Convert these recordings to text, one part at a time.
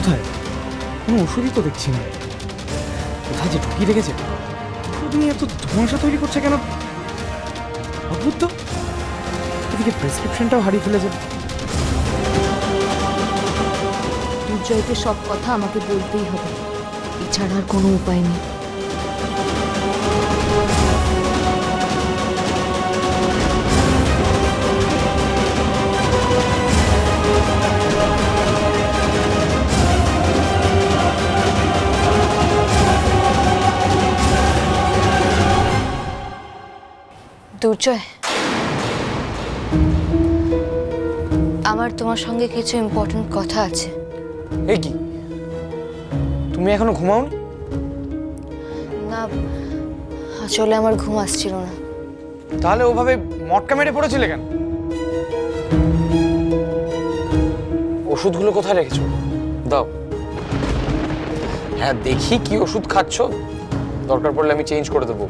কোথায়? কোনো ওষুধই তো দেখছি না। কোথায় যে ঢুকিয়ে রেখেছে? ওষুধ নিয়ে এত ধোঁয়াশা তৈরি করছে কেন? অদ্ভুত তো। এদিকে প্রেসক্রিপশনটাও হারিয়ে ফেলেছে। দুর্জয়কে সব কথা আমাকে বলতেই হবে, এছাড়া আর কোনো উপায় নেই। দুর্জয়, আমার তোমার সঙ্গে কিছু ইম্পর্টেন্ট কথা আছে। এ কি, তুমি এখনো ঘুমাওনি? না, আসলে আমার ঘুম আসছিল না। তাহলে ওভাবে মটকা মেরে পড়েছিলে কেন? ওষুধগুলো কোথায় রেখেছো? দাও। হ্যাঁ, দেখি কি ওষুধ খাচ্ছ। দরকার পড়লে আমি চেঞ্জ করে দেবো।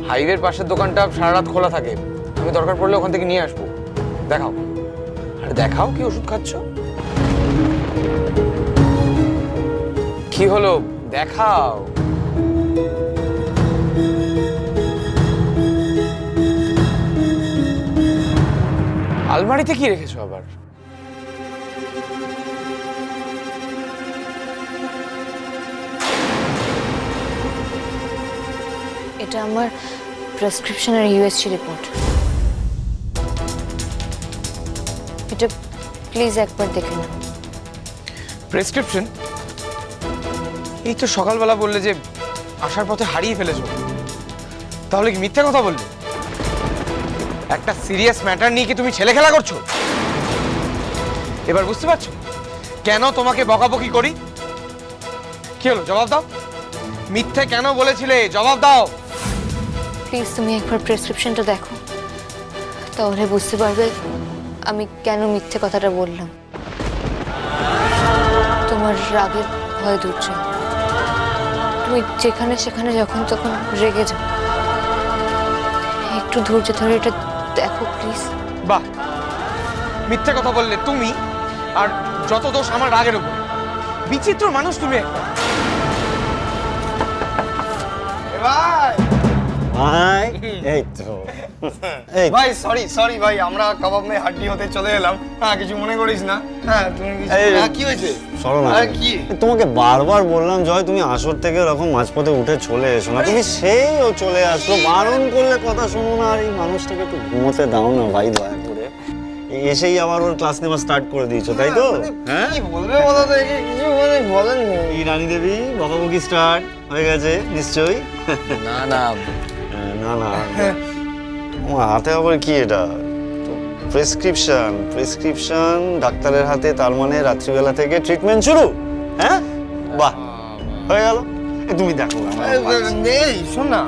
হাইওয়ের পাশের দোকানটা সারা রাত খোলা থাকে, আমি দরকার পড়লে ওখান থেকে নিয়ে আসবো। দেখাও, আরে দেখাও কি ওষুধ খাচ্ছ। কি হলো, দেখাও। আলমারিতে কি রেখেছো আবার? এটা আমার প্রেসক্রিপশনের ইউএসজি রিপোর্ট। এটা প্লিজ একবার দেখে নাও। প্রেসক্রিপশন? এই তো সকালবেলা বললে যে আসার পথে হারিয়ে ফেলেছো, তাহলে কি মিথ্যা কথা বললে? একটা সিরিয়াস ম্যাটার নিয়ে কি তুমি ছেলে খেলা করছো? এবার বুঝতে পারছো কেন তোমাকে বকাবকি করি? কি হলো, জবাব দাও। মিথ্যে কেন বলেছিলে, জবাব দাও। প্লিজ তুমি একবার প্রেসক্রিপশনটা দেখো, তাহলে বুঝতে পারবে আমি কেন মিথ্যে কথাটা বললাম। তোমার রাগের ভয় দুর্জয়, তুমি যেখানে সেখানে যখন তখন রেগে যাও। একটু ধৈর্য ধরে এটা দেখো প্লিজ। বাহ, মিথ্যে কথা বললে তুমি, আর যত দোষ আমার রাগের উপরে। বিচিত্র মানুষ তুমি একটা। ভাই এই তো এই ভাই সরি ভাই, আমরা কাবাব মে হাড্ডি হতে চলে এলাম। হ্যাঁ, কিছু মনে করিস না। হ্যাঁ, তুমি কি হয়েছে? সরো না। আরে কি? তোমাকে বারবার বললাম জয়, তুমি আসর থেকে এরকম মাঝপথে উঠে চলে এসো না। তুমি সেইও চলে আসলো, বারণ করলে কথা শোনো না। আর এই মানুষটাকে একটু ঘুমোতে দাও না ভাই, দয়া করে। এসেই আবার ওর ক্লাস নেওয়া স্টার্ট করে দিয়েছো, তাই তো? হ্যাঁ, কি বলবে বলো তো, একে কিছু মানে বলেননি। এই রানী দেবী বকাবকি স্টার্ট হয়ে গেছে নিশ্চয়ই? না না, না না, আমার হাতে আবার কি এটা? প্রেসক্রিপশন ডাক্তারের হাতে, তার মানে রাত্রিবেলা থেকে ট্রিটমেন্ট শুরু। হ্যাঁ, বাহ, হয়ে গেল। তুমি দেখো এই শোন না,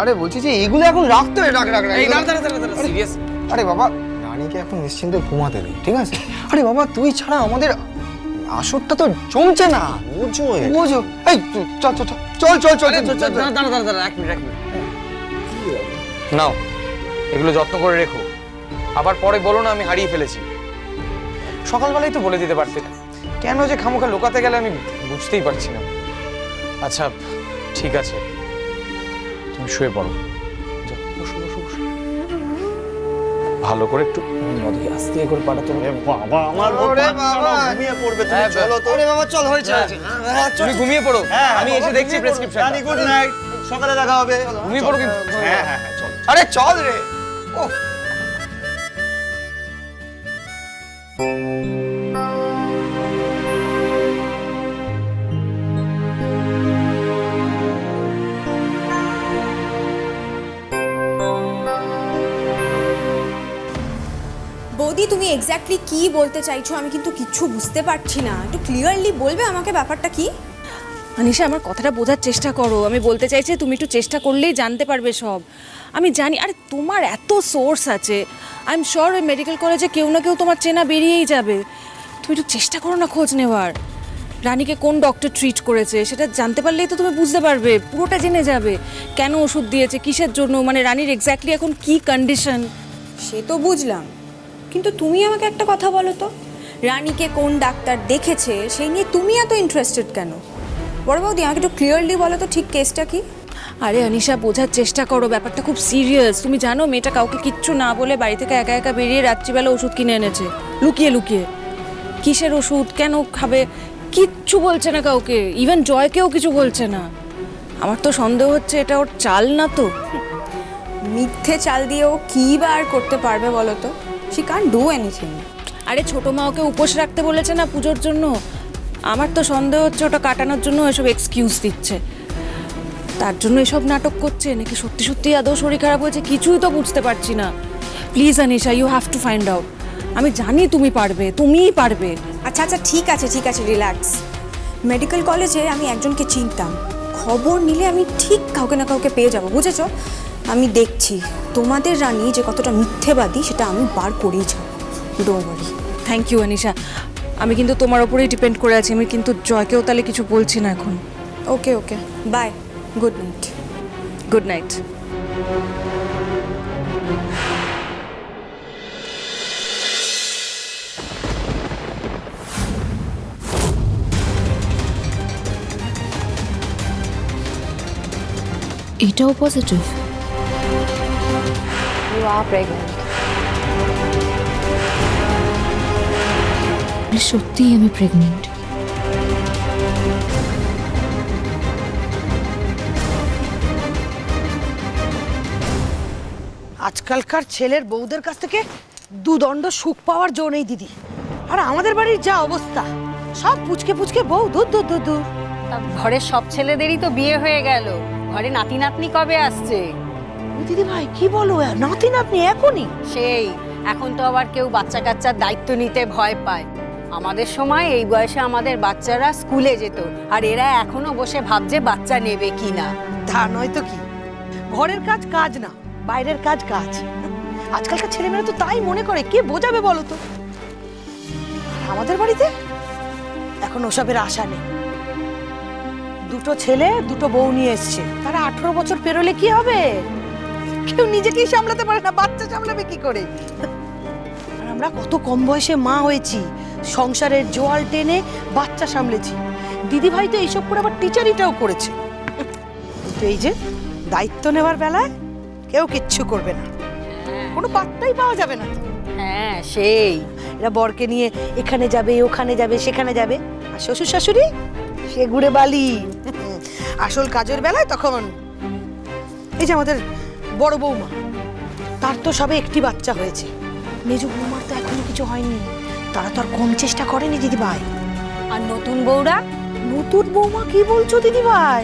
আরে বলছি যে এগুলো এখন রাখতে হবে। রাখ। এই দাঁড়া, সিরিয়াস। আরে বাবা, রানীকে এখন নিশ্চিন্তে ঘুমাতে দে, ঠিক আছে? আরে বাবা, তুই ছাড়া আমাদের আসরটা তো জমছে না, বুঝো? এই চল। দাঁড়া, এক মিনিট। নাও, এগুলো যত্ন করে রেখো। আবার পরে বলো না আমি হারিয়ে ফেলেছি। সকালবেলায় তো বলে দিতে পারতে। কেন যে খামোখা লুকাতে গেলে আমি বুঝতেই পারছি না। আচ্ছা ঠিক আছে, তুমি শুয়ে পড়ো। যাও, বসো। ভালো করে একটু নদী আস্তে করে পাঠাতে হবে। বাবা আমার ওরে বাবা, ঘুমিয়ে পড়বে। তুমি হ্যাঁ, চলো তো। আরে বাবা, চল, হয়েছে। তুমি ঘুমিয়ে পড়ো, আমি এসে দেখছি প্রেসক্রিপশন। রানী গুড নাইট, সকালে দেখা হবে। ঘুমিয়ে পড়ো কিন্তু। হ্যাঁ, চল। আরে চল রে। ও বৌদি, তুমি এক্স্যাক্টলি কি বলতে চাইছো? আমি কিন্তু কিচ্ছু বুঝতে পারছি না। একটু ক্লিয়ারলি বলবে আমাকে ব্যাপারটা কি? আনিশা, আমার কথাটা বোঝার চেষ্টা করো। আমি বলতে চাইছি তুমি একটু চেষ্টা করলেই জানতে পারবে সব। আমি জানি, আরে তোমার এত সোর্স আছে, আই এম শিওর ওই মেডিকেল কলেজে কেউ না কেউ তোমার চেনা বেরিয়েই যাবে। তুমি একটু চেষ্টা করো না খোঁজ নেওয়ার। রানীকে কোন ডক্টর ট্রিট করেছে সেটা জানতে পারলেই তো তুমি বুঝতে পারবে, পুরোটা জেনে যাবে। কেন ওষুধ দিয়েছে, কিসের জন্য, মানে রানীর এক্স্যাক্টলি এখন কি কন্ডিশন। সে তো বুঝলাম, কিন্তু তুমি আমাকে একটা কথা বলো তো, রানীকে কোন ডাক্তার দেখেছে সেই নিয়ে তুমি এত ইন্টারেস্টেড কেন? বড় বৌদি, আমাকে একটু ক্লিয়ারলি বলো তো ঠিক কেসটা কি? আরে অনিশা, বোঝার চেষ্টা করো, ব্যাপারটা খুব সিরিয়াস। তুমি জানো মেয়েটা কাউকে কিচ্ছু না বলে বাড়ি থেকে একা একা বেরিয়ে রাত্রিবেলা ওষুধ কিনে এনেছে, লুকিয়ে লুকিয়ে। কিসের ওষুধ, কেন খাবে, কিচ্ছু বলছে না কাউকে, ইভেন জয়কেও কিছু বলছে না। আমার তো সন্দেহ হচ্ছে এটা ওর চাল না তো। মিথ্যে চাল দিয়ে ও কী বা আর করতে পারবে বলো তো? She can't do anything. আরে ছোটো মা ওকে উপোস রাখতে বলেছে না পুজোর জন্য। আমার তো সন্দেহ হচ্ছে ওটা কাটানোর জন্য এসব এক্সকিউজ দিচ্ছে, তার জন্য এসব নাটক করছে, নাকি সত্যি সত্যি আদৌ শরীর খারাপ হয়েছে কিছুই তো বুঝতে পারছি না। Please Anisha, you have to find out. আমি জানি তুমি পারবে, তুমিই পারবে। আচ্ছা আচ্ছা, ঠিক আছে ঠিক আছে, রিল্যাক্স। মেডিকেল কলেজে আমি একজনকে চিনতাম, খবর নিলে আমি ঠিক কাউকে না কাউকে পেয়ে যাব, বুঝেছো? আমি দেখছি তোমাদের রানী যে কতটা মিথ্যেবাদী সেটা আমি বার করেই যাব, don't worry. Thank you Anisha, আমি কিন্তু তোমার ওপরেই ডিপেন্ড করে আছি। আমি কিন্তু জয়কেও তাহলে কিছু বলছি না এখন। Okay okay, bye, good night. Good night. এটাও পজিটিভ। You are pregnant. সত্যিই আমি প্রেগন্যান্ট। আজকালকার ছেলের বউদের কাছ থেকে দুদণ্ড সুখ পাওয়ার জো নেই দিদি। আর আমাদের বাড়ির যা অবস্থা, সব পুচকে পুচকে বউ, দূর দূর দূর দূর। তা ঘরের সব ছেলেদেরই তো বিয়ে হয়ে গেল, ঘরে নাতি নাতনি কবে আসছে? দিদি ভাই কি বলো, নাতি নাতনি এখনই? সেই এখন তো আবার কেউ বাচ্চা কাচ্চার দায়িত্ব নিতে ভয় পায়। আমাদের সময় এই বয়সে আমাদের বাচ্চারা স্কুলে যেত, আর এরা এখনো বসে ভাবছে বাচ্চা নেবে কিনা। তা নয় তো কি, ঘরের কাজ কাজ না, বাইরের কাজ কাজ। আজকালকার ছেলেমেয়েরা তো তাই মনে করে, কে বোঝাবে বলো তো? আর আমাদের বাড়িতে এখন ওসবের আশা নেই। দুটো ছেলে দুটো বউ নিয়ে এসছে, তারা 18 বছর পেরোলে কি হবে? কেউ নিজেকেই সামলাতে পারে না, বাচ্চা সামলাবে কি করে? আর আমরা কত কম বয়সে মা হয়েছি, সংসারের জোয়াল টেনে বাচ্চা সামলেছি। দিদি ভাই তো এইসব করে আবার টিচারিটাও করেছে। কিন্তু এই যে দায়িত্ব নেওয়ার বেলায় কেউ কিচ্ছু করবে না, কোনো পাত্তাই পাওয়া যাবে না। হ্যাঁ সেই, এরা বরকে নিয়ে এখানে যাবে, ওখানে যাবে, সেখানে যাবে, আর শ্বশুর শাশুড়ি সে ঘুরে বালি। আসল কাজের বেলায় তখন এই যে আমাদের বড় বৌমা, তার তো সবে একটি বাচ্চা হয়েছে, মেজো বৌমার তো এখনো কিছু হয়নি, তারা তো আর কম চেষ্টা করেনি দিদি ভাই। আর নতুন বউরা? নতুন বৌমা কি বলছো দিদি ভাই?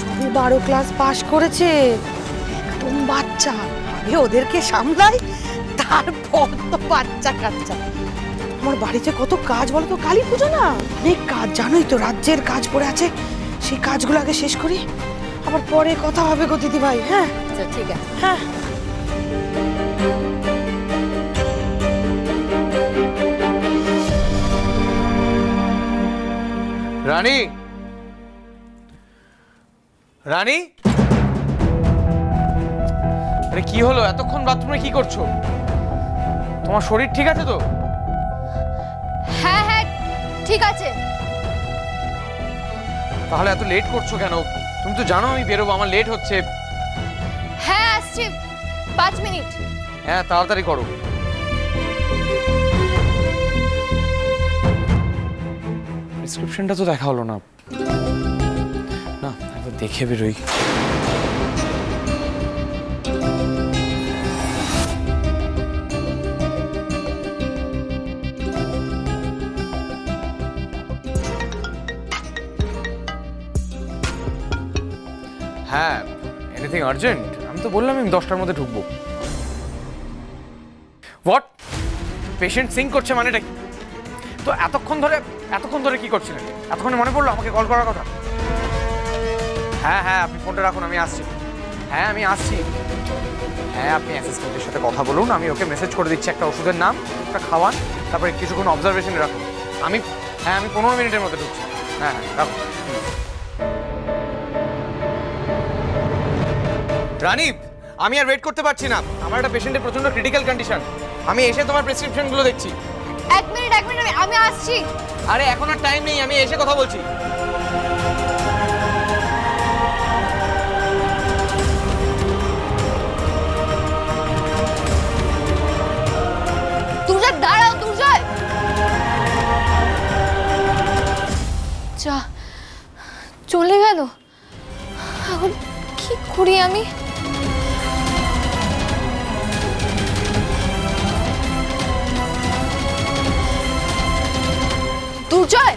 সবে 12 ক্লাস পাশ করেছে, একদম বাচ্চা। আগে ওদেরকে সামলাই, তারপর তো বাচ্চা কাচ্চা। আমার বাড়িতে কত কাজ বলো তো, কালী পুজো না, অনেক কাজ, জানোই তো, রাজ্যের কাজ পড়ে আছে, সেই কাজগুলো আগে শেষ করি, আবার পরে কথা হবে গো দিদি ভাই। হ্যাঁ আচ্ছা ঠিক আছে। হ্যাঁ। রানী, রানী, আরে কি হলো? এতক্ষণ বাথরুমে কি করছো? তোমার শরীর ঠিক আছে তো? হ্যাঁ হ্যাঁ ঠিক আছে। তাহলে এত লেট করছো কেন? তুমি তো জানো আমি বেরোবো, আমার লেট হচ্ছে। হ্যাঁ আসছি, 5 মিনিট। হ্যাঁ তাড়াতাড়ি করো। প্রেসক্রিপশনটা তো দেখা হলো না, না একবার দেখে বেরোই। হ্যাঁ, এনিথিং আর্জেন্ট? আমি তো বললাম আমি 10টার মধ্যে ঢুকবো। হোয়াট? পেশেন্ট সিং করছে মানেটা কি? তো এতক্ষণ ধরে কি করছিলেন? এতক্ষণে মনে পড়লো আমাকে কল করার কথা? হ্যাঁ হ্যাঁ, আপনি ফোনটা রাখুন, আমি আসছি। হ্যাঁ আমি আসছি। হ্যাঁ আপনি অ্যাসিস্ট্যান্টের সাথে কথা বলুন, আমি ওকে মেসেজ করে দিচ্ছি একটা ওষুধের নাম, ওটা খাওয়ান, তারপরে কিছুক্ষণ অবজারভেশনে রাখুন। আমি 15 মিনিটের মধ্যে ঢুকছি। হ্যাঁ হ্যাঁ রাখুন। রানী, আমি আর ওয়েট করতে পারছি না, আমার একটা পেশেন্টের প্রচন্ড ক্রিটিক্যাল কন্ডিশন। আমি এসে তোমার প্রেসক্রিপশনগুলো দেখছি। 1 মিনিট আমি আসছি। আরে এখন আর টাইম নেই, আমি এসে কথা বলছি। দুর্জয় দাঁড়াও, দুর্জয়। যা চলে গেল, এখন কি করি আমি? দুর্জয়